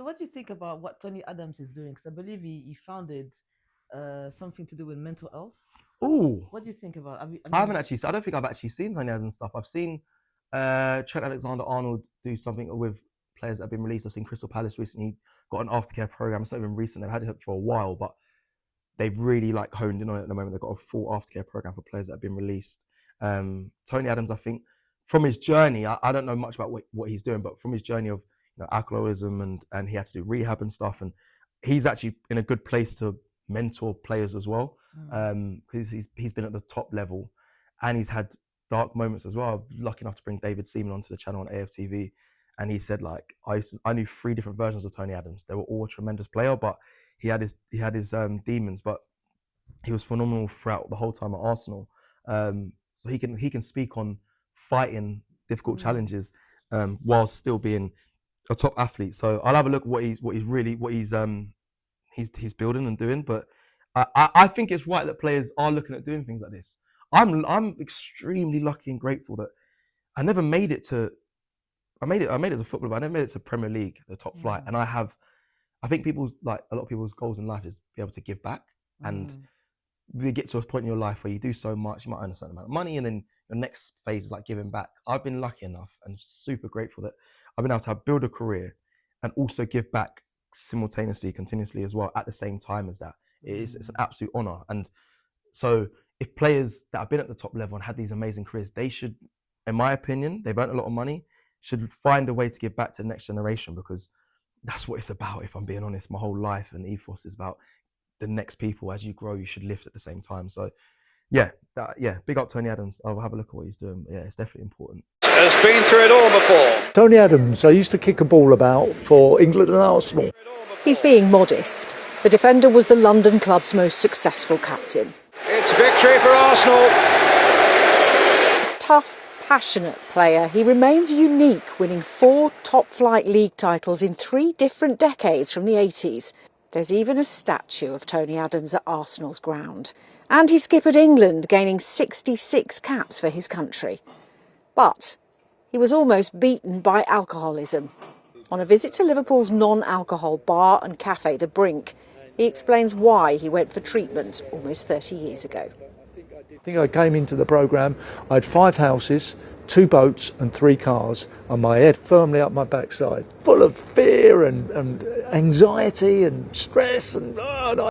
So, what do you think about what Tony Adams is doing? Because I believe he founded something to do with mental health. Oh, What do you think about? I haven't actually. I don't think I've actually seen Tony Adams stuff. I've seen Trent Alexander-Arnold do something with players that have been released. I've seen Crystal Palace recently got an aftercare program. It's not even recent. They've had it for a while, but they've really like honed in on it at the moment. They've got a full aftercare program for players that have been released. Tony Adams, I think, from his journey, I don't know much about what he's doing, but from his journey of alcoholism and he had to do rehab and stuff, and he's actually in a good place to mentor players as well, because he's been at the top level, and he's had dark moments as well. I'm lucky enough to bring David Seaman onto the channel on Aftv, and he said like I knew 3 different versions of Tony Adams. They were all a tremendous player, but he had his demons, but he was phenomenal throughout the whole time at Arsenal. So he can speak on fighting difficult challenges whilst still being a top athlete. So I'll have a look at what he's building and doing. But I think it's right that players are looking at doing things like this. I'm extremely lucky and grateful that I never made it to. I made it as a footballer, but I never made it to Premier League, the top flight. And I think a lot of people's goals in life is to be able to give back. And you get to a point in your life where you do so much, you might earn a certain amount of money, and then your next phase is like giving back. I've been lucky enough and super grateful that I've been able to build a career and also give back simultaneously, continuously as well at the same time as that. It's an absolute honor. And so if players that have been at the top level and had these amazing careers, they should, in my opinion, they've earned a lot of money, should find a way to give back to the next generation, because that's what it's about. If I'm being honest, my whole life and ethos is about the next people. As you grow, you should lift at the same time. So yeah, big up Tony Adams. I'll have a look at what he's doing. But yeah, it's definitely important. Has been through it all before. Tony Adams, I used to kick a ball about for England and Arsenal. He's being modest. The defender was the London club's most successful captain. It's victory for Arsenal. Tough, passionate player, he remains unique, winning 4 top-flight league titles in 3 different decades from the 80s. There's even a statue of Tony Adams at Arsenal's ground. And he skippered England, gaining 66 caps for his country. But he was almost beaten by alcoholism. On a visit to Liverpool's non-alcohol bar and cafe, The Brink, he explains why he went for treatment almost 30 years ago. I think I came into the programme, I had 5 houses, 2 boats and 3 cars, and my head firmly up my backside, full of fear and anxiety and stress, and